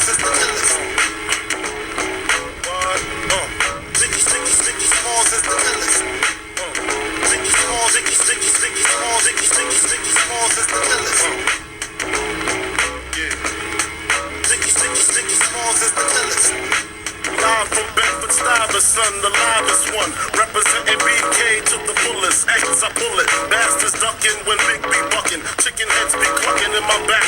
Smalls is the illest. What? Sticky, sticky, sticky Smalls is the illest. Sticky Smalls, sticky, sticky, sticky Smalls, sticky, sticky, sticky Smalls is the illest. Yeah. Sticky, sticky, sticky Smalls is the illest. Live from Bedford Stuyvesant, the livest one. Representing BK to the fullest. X, I pull it. Bastards ducking when Big B bucking. Chicken heads be clucking in my back.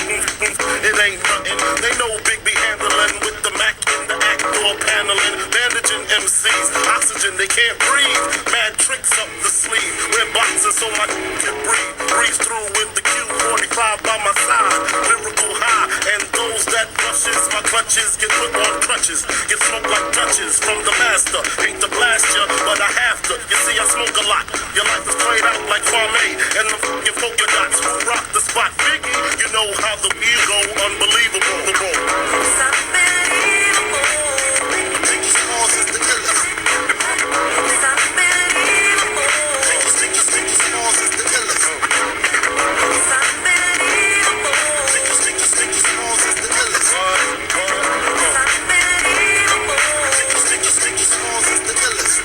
It ain't nothing. They know Big B handling with the Mac in the act door paneling. Bandaging MCs. Oxygen, they can't breathe. Mad tricks up the sleeve. Wear boxes so my can breathe. Breeze through with the Q45 by my side. Lyrical high. And those that rushes my clutches get put on crutches. Get smoked like touches from the master. Hate to blast ya, but I have to. You see, I smoke a lot. Your life is played out like Kwame and the fucking polka dots. Who rock the spot? Biggie, you know how the ego unbelievable. The roll. Biggie Smalls is the illest. Sticky, sticky Smalls is the illest. Sticky, sticky, sticky Smalls is the illest. Sticky, sticky Smalls is the illest.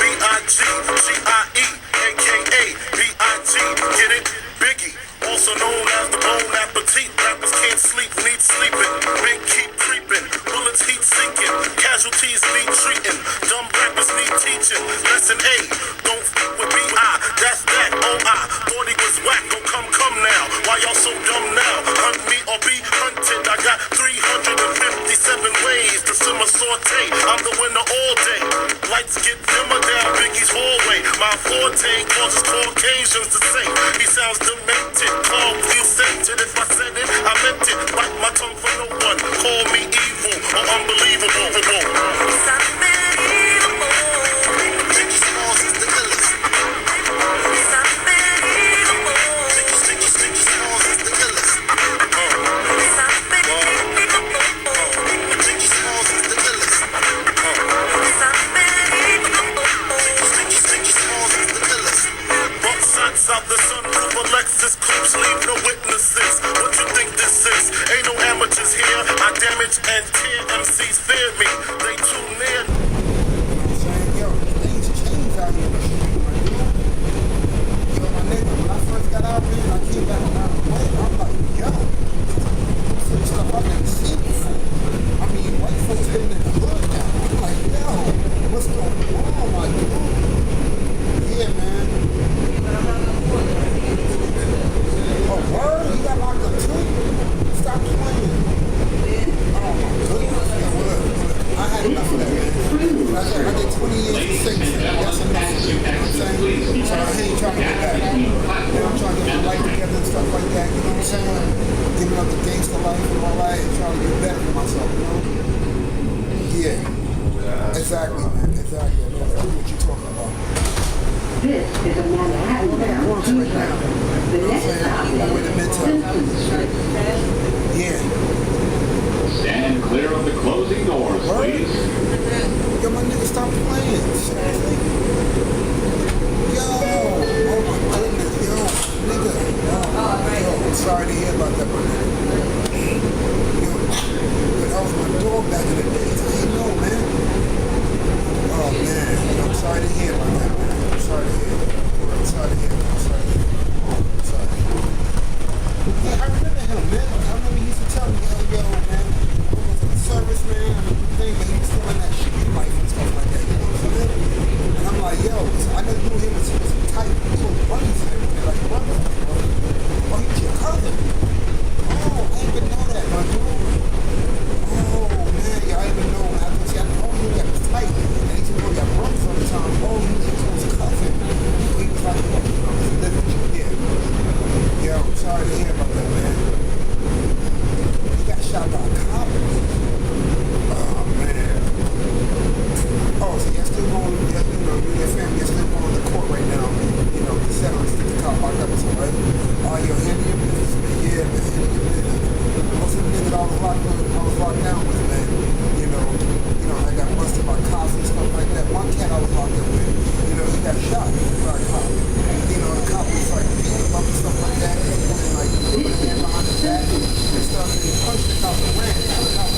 B-I-G-G-I-E, a.k.a. B-I-G, get it? Biggie, also known as the Bon Appetit. Rappers can't sleep, need sleeping. Big keep creeping, bullets heat sinking. Casualties need treating, dumb rappers need teaching. Lesson A, don't f*** with B.I., that's that, O-I. Thought he was whack, don't come now. Why y'all so dumb now? Hunt me or be hunted. I got 357 ways to simmer saute. I'm the winner all day. Lights get dimmer down Biggie's hallway. My forte causes Caucasians to say he sounds demented. Call feel scented. If I said it, I meant it. Bite my tongue for no one. Call me evil or unbelievable. Biggie Smalls is the illest. Sticky, sticky Smalls is the illest. Biggie Smalls is the illest. Sticky, sticky Smalls is the illest. Bump shots out the sunroof of Lexus coupes, leave no witnesses. What you think this is? Ain't no amateurs here. I damage and tear MCs fear me. They too near. Yo, things change out here in the street, my dude. Yo, my nigga, when I first got out here, I came back around the way. I'm like, yo, some stuff I've never seen before. I mean, white folks living in the hood now. I'm like, yo, what's going on, my dude? Yeah, man. Oh, word? He got locked up too? Stop playing. Oh, my goodness. Yeah, what up? I had enough of that, man. I did 20 years in six. That's enough. You know what I'm saying? So I ain't trying to get back. Man, I'm trying to get my life together and stuff like that. You know what I'm saying? Giving up the gangster life and all that and trying to get better for myself, you know? Yeah. Exactly, man. Exactly. I know exactly what you're talking about. This is a Manhattan Bound T-shirt. The next stop is Simpson Street. Yeah. Stand clear of the closing doors, please. Yo, my nigga, stop playing. Seriously. Yo, oh my goodness, yo, nigga. Yo, I'm sorry to hear about that, my nigga. Yo, but that was my dog back in the days. I didn't know, man. Oh, man. I'm sorry to hear about that, man. I'm sorry to hear. I'm sorry to hear. I'm sorry to hear. I'm sorry. Yeah, I remember him, man. I remember he used to tell me, yo, man, service, man, thing, but he was still in that shit life and stuff like that, you know what I'm saying? And I'm like, yo, I never knew him as tight, little buddies and everything, like brother. Oh, he was your cousin. Oh, I didn't even know that, my dude. Oh, man, yeah, I didn't even know. I was like, oh, he was tight. And he used to know your brothers all the time. Oh, he was your close cousin. So he was like, yeah. Yo, I'm sorry to hear about that, man. He got shot by a cop. Oh, man. Oh, so you're still going, you know, you and your family, you're still going to court right now. You know, to settle and stick the cop locked up or something, right? Oh, you're handling your business, man. Yeah, man, handling your business. Most of the niggas I was locked down with, man. You know, I got busted by cops and stuff like that. One cat I was locked up with, you know, he got shot by a cop. You know, the cop was like beating him up and stuff like that. And like put his hand behind his back and stuff, and he punched the cop and ran. The cop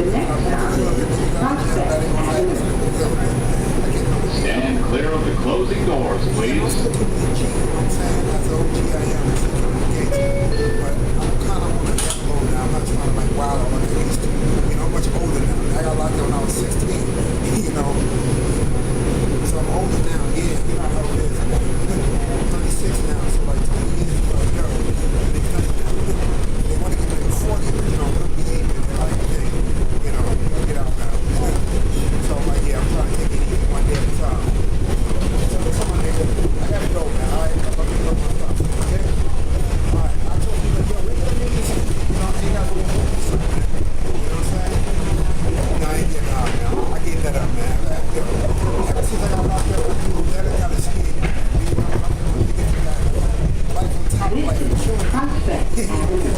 The next stop is Prospect Avenue. Stand clear of the closing doors, please. Still keep me a G, you know what I'm saying? As an OG I am, I still keep me engaged. But I'm kind of on a that low now. I'm not trying to like wild like I used to. You know, I'm much older now. I got locked up when I was 16, you know. So I'm older now, yeah, you know how it is. I'm 36 now, so like 20 years ago, yo, they want to get me to 40, but you know, good behavior, they're like, hey, you know, get out now. So I'm like, yeah, I'm trying to take it easy one day at a time. So come on, nigga, I gotta go now, alright? I'm gonna go my stuff, okay? Alright, I told you, like, yo, look at the niggas, you know, I ain't got no more, you know what I'm saying? No, I ain't getting out now. I gave that up, man. Yo, ever since I got locked up, I knew that I gotta see it. You know, I'm gonna get to that. Life on top of This life. is Prospect Avenue.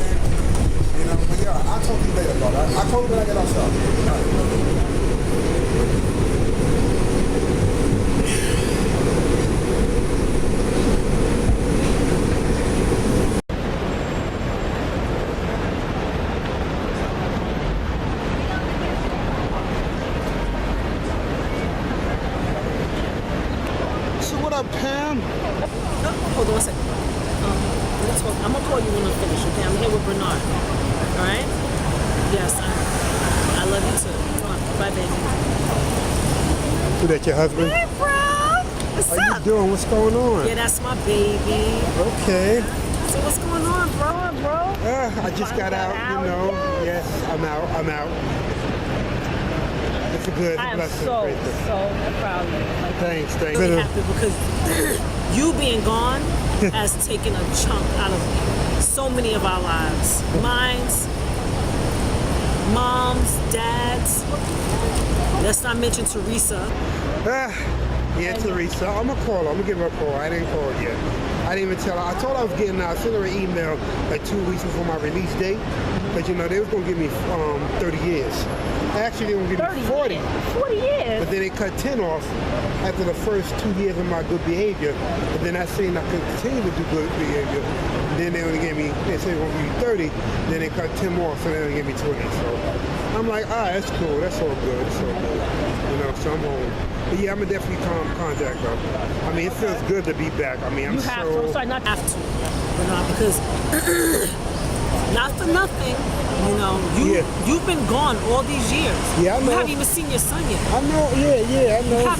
You know, but yeah, I'll talk to you later, brother. I told you when I get outside. All right. So what up, Pam? Hold on a second. I'm gonna call you when I'm finished. Okay, I'm here with Bernard. All right? Yes, I love you too. Come on, bye, baby. Is that your husband? Hey, bro. What's How you up? doing? What's going on? Yeah, that's my baby. Okay. So what's going on, bro? I just got out, you know. Yes, I'm out. It's a good I am blessing. so Great thing. proud of you. Like, Thanks. really happy because you being gone has taken a chunk out of so many of our lives. Mine's, moms, dads. Let's not mention Teresa. Yeah, Teresa. I'm gonna call her. I'm gonna give her a call. I didn't call her yet. I didn't even tell her. I told her I was getting out. I sent her an email like 2 weeks before my release date. But you know, they was gonna give me 30 years. Actually, they were gonna give me 40. 40 years? But then they cut 10 off after the first 2 years of my good behavior. But then I seen I could continue to do good behavior. Then they only gave me, they said they were gonna give me 30. Then they cut 10 more, so they only gave me 20. So I'm like, that's cool. That's all good. It's all good. You know, so I'm home. But yeah, I'm gonna definitely contact her. I mean, it feels good to be back. I mean, I'm You have to. I'm sorry, not have to. Bernard, because not for nothing, you know, you've been gone all these years. Yeah, I know. You haven't even seen your son yet. I know, yeah, I know.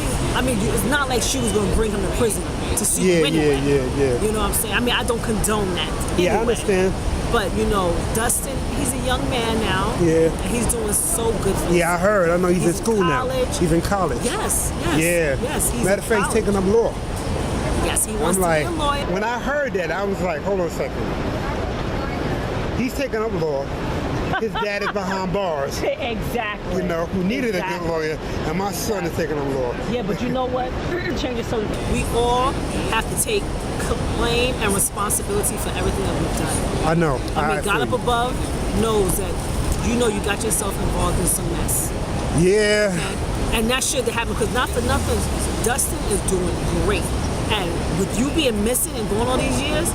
It's not like she was going to bring him to prison to see you anyway. Yeah. You know what I'm saying? I mean, I don't condone that. Yeah, I anyway. understand. But, you know, Dustin, he's a young man now. Yeah. And he's doing so good for Yeah, I heard. I know he's in school now. college. He's in college. Yes. Yeah. Yes, he's Matter of fact, he's taking up law. Yes, he wants I'm like, to be a lawyer. when I heard that, I was like, hold on a second. He's taking up law. His dad is behind bars, Exactly. you know, who needed a good lawyer, and my son is taking up law. Yeah, but you know what? Change it so we all have to take blame and responsibility for everything that we've done. I know. I mean, God up above knows that you know you got yourself involved in some mess. Yeah. Okay? And that should happen because not for nothing, Dustin is doing great. And with you being missing and going all these years,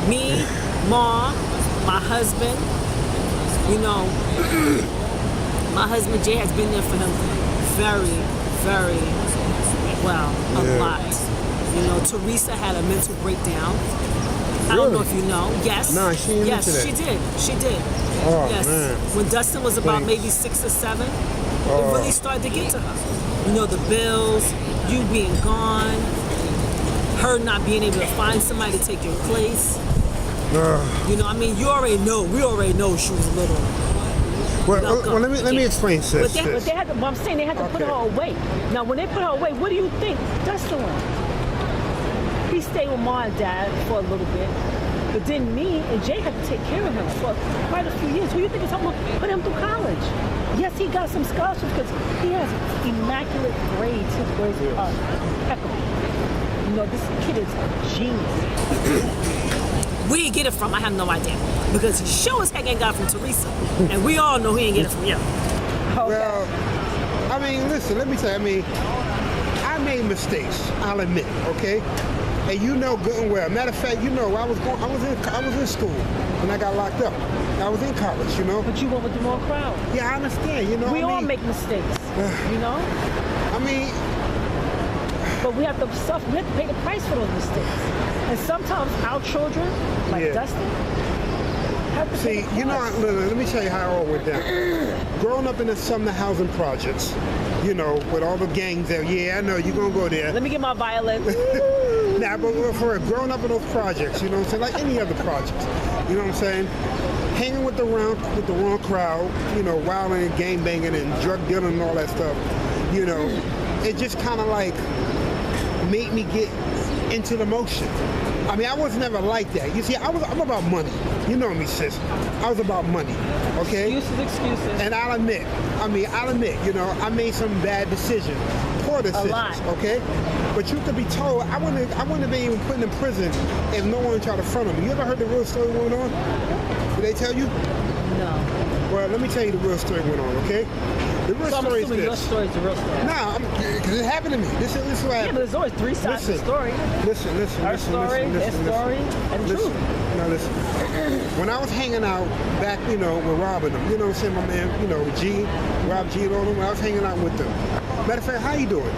me, Ma, my husband, you know, my husband Jay has been there for him very, very well, a lot. You know, Teresa had a mental breakdown. I don't know if you know. Yes. Nah, she didn't mention that. She did. Oh, yes. man. When Dustin was about Thanks. maybe 6 or 7, it really started to get to her. You know, the bills, you being gone, her not being able to find somebody to take your place. You know, I mean, we already know she was little. Well, let me explain, sis. But I'm saying they had to put her away. Now, when they put her away, what do you think Dustin went? He stayed with Ma and Dad for a little bit. But then me and Jay had to take care of him for quite a few years. Who do you think is helping put him through college? Yes, he got some scholarships because he has immaculate grades. His grades are impeccable. You know, this kid is a genius. Where he get it from, I have no idea. Because he sure as heck ain't got it from Teresa. And we all know he ain't get it from you. Well, I mean, listen, let me tell you, I mean, I made mistakes, I'll admit, okay? And you know good and well. Matter of fact, you know, I was in school when I got locked up. I was in college, you know. But you went with the wrong crowd. Yeah, I understand, you know. We I all mean, make mistakes, you know? I mean, But we have to suffer. We have to pay the price for those mistakes. And sometimes our children, like Yeah. Dustin, have to see, pay the you know, cost. let me tell you how it all went down. Growing up in the Sumner housing projects, you know, with all the gangs there. Yeah, I know you're gonna go there. Let me get my violin. Nah, but for growing up in those projects, you know what I'm saying? Like any other projects, you know what I'm saying? Hanging with the wrong crowd, you know, wilding and gang banging and drug dealing and all that stuff, you know, it just kind of like made me get into the motion. I mean, I was never like that. You see, I'm about money. You know me, sis. I was about money, okay? Excuses. And I'll admit, you know, I made some bad decisions, poor decisions, lot. okay? But you could be told, I wouldn't have been even put in prison if no one tried to front of me. You ever heard the real story going on? Did they tell you? No. Well, let me tell you the real story went on, okay? The real So I'm story is assuming your this. story is the real story. Nah, because it happened to me. This is what Yeah, happened. but there's always three sides to the story. Listen. Her story, his story, and the truth. Now listen. When I was hanging out back, you know, with Rob and them, you know what I'm saying, my man, you know, Rob G and all them, when I was hanging out with them. Matter of fact, how you doing?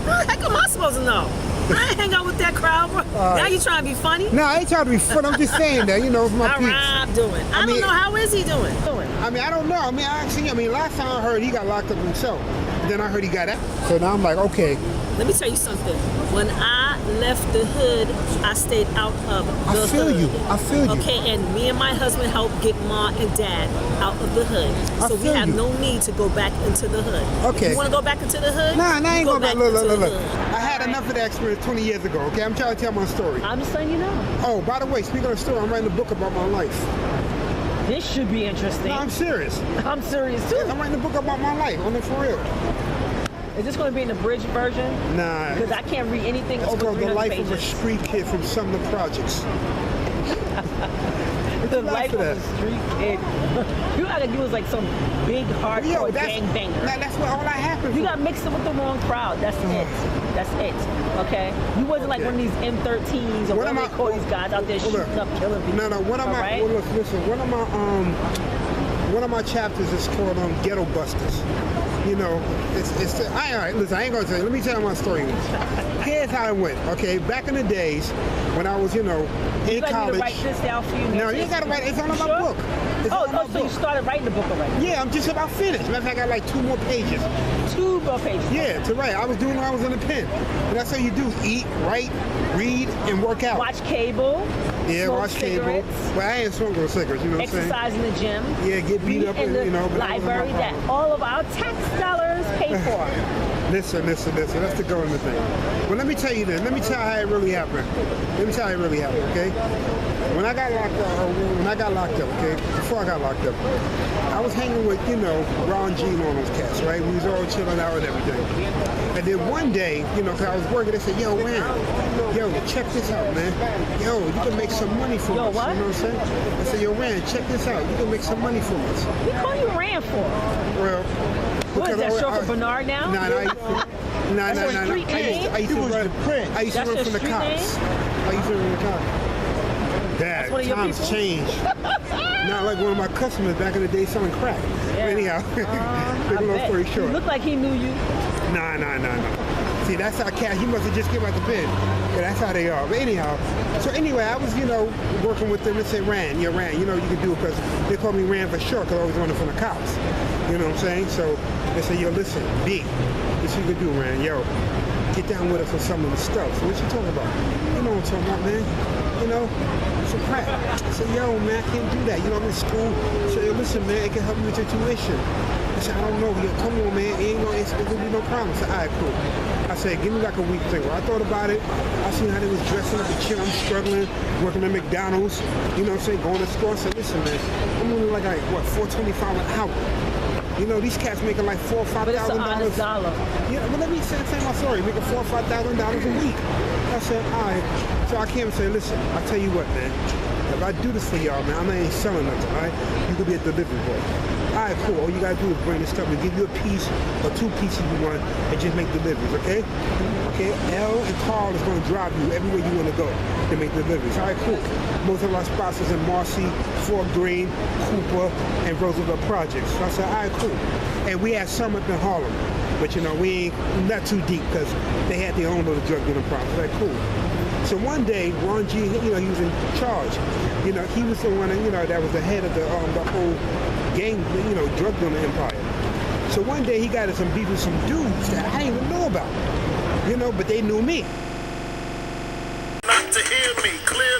How am I supposed to know? I ain't hang out with that crowd, bro. Now you trying to be funny? No, I ain't trying to be fun. I'm just saying that, you know, it's my How peeps. Rob doing? I mean- don't know. How is he doing? I mean, I don't know. I mean, last time I heard he got locked up himself. Then I heard he got out. So now I'm like, okay. Let me tell you something. When I left the hood, I stayed out of the I feel hood. you. I feel you. Okay, and me and my husband helped get mom and dad out of the hood. I So we feel have you. no need to go back into the hood. Okay. If you want to go back into the hood? Nah, I ain't go going back. into Look. the hood. I had enough of that experience 20 years ago, okay? I'm trying to tell my story. I'm just letting you know. Oh, by the way, speaking of the story, I'm writing a book about my life. This should be interesting. No, I'm serious. I'm serious too. I'm writing a book about my life, on it for real. Is this going to be in the bridge version? Nah. Because I can't read anything It's over called The 300 Life pages. of a Street Kid from Sumner Projects. The laugh life at of that? a street kid. You gotta do is like some big hardcore gang banger. That's what all that happened. You got mixed up with the wrong crowd. That's it. That's it. Okay. You wasn't like Okay. one of these M13s or What am whatever I- they call these guys out there Hold up. shooting up, killing people. No, one of All my right? well, look, listen, one of my chapters is called Ghetto Busters. You know, it's all right, listen, I ain't gonna say, let me tell you my story. Here's how it went, okay? Back in the days when I was, you know, in You got me to college. write this down for you. No, you ain't gotta write it. It's on my Sure? book. It's on my So you book. started writing the book already? Yeah, I'm just about finished. Matter of fact, I got like 2 more pages. 2 more pages. Yeah, to write. I was doing when I was in the pen. And that's how you do: eat, write, read, and work out. Watch cable. Yeah, smoke watch cigarettes, cable. Well, I ain't smoking cigarettes, you know what I'm saying? exercise in the gym. Yeah, get beat up in and, the you know, but that wasn't my library that problem. all of our tax dollars pay for. Listen. That's the going thing. Well, let me tell you this. Let me tell you how it really happened. Okay? When I got locked up, okay? Before I got locked up, I was hanging with, you know, Ron G and all those cats, right? We was all chilling out and everything. And then one day, you know, 'cause I was working, they said, yo, man, check this out, man. Yo, you can make some money from Yo, us. what? You know what I'm saying? I said, yo, Rand, check this out. You can make some money from us. What call you ran for? Well, What is because that, short for Bernard now? Nah. That's your street name? I used to run That's from your the street cops. I used to run from the cops. Dad, one of your times people? changed. Not like one of my customers back in the day selling crack. Yeah. Anyhow, I big long bet. story He short. looked like he knew you. Nah. See, that's how cat. He must have just came out the bed. Yeah, that's how they are. But anyhow, so anyway, I was, you know, working with them. They said, Rand, you know, you can do it because they called me Rand for short because I was running from the cops. You know what I'm saying? So they said, yo, listen, B, this you can do, Rand. Yo, get down with us for some of the stuff. So what you talking about? You know what I'm talking about, man. You know, some crack. I said, yo, man, I can't do that. You know, I'm in school. So yo, listen, man, it can help you with your tuition. I said, I don't know. Yo, come on, man. It's gonna be no problem. I said, all right, cool. I said, give me like a week thing. Well, I thought about it. I seen how they was dressing up and shit. I'm struggling, working at McDonald's. You know what I'm saying? Going to school. I said, listen, man, I'm only like what, $4.25 an hour. You know, these cats making like $4,000 or But it's an honest $5,000. dollar. Yeah, but let me say my story. Making $4,000 or $5,000 a week. I said, all right. So I came and said, listen, I tell you what, man. If I do this for y'all, man, I ain't selling nothing, all right? You could be a delivery boy. All right, cool. All you gotta do is bring this stuff. We give you a piece or 2 pieces you want and just make deliveries, okay? Okay, L and Carl is gonna drive you everywhere you wanna go to make deliveries. All right, cool. Most of our spots is in Marcy, Fort Greene, Cooper, and Roosevelt Projects. So I said, all right, cool. And we had some up in Harlem, but you know, we ain't not too deep because they had their own little drug dealing problems. All right, cool. So one day, Ron G, you know, he was in charge. You know, he was the one, you know, that was the head of the whole gang, you know, drug dealing empire. So one day he got in some beef with some dudes that I didn't even know about, you know, but they knew me. Not to hear me clear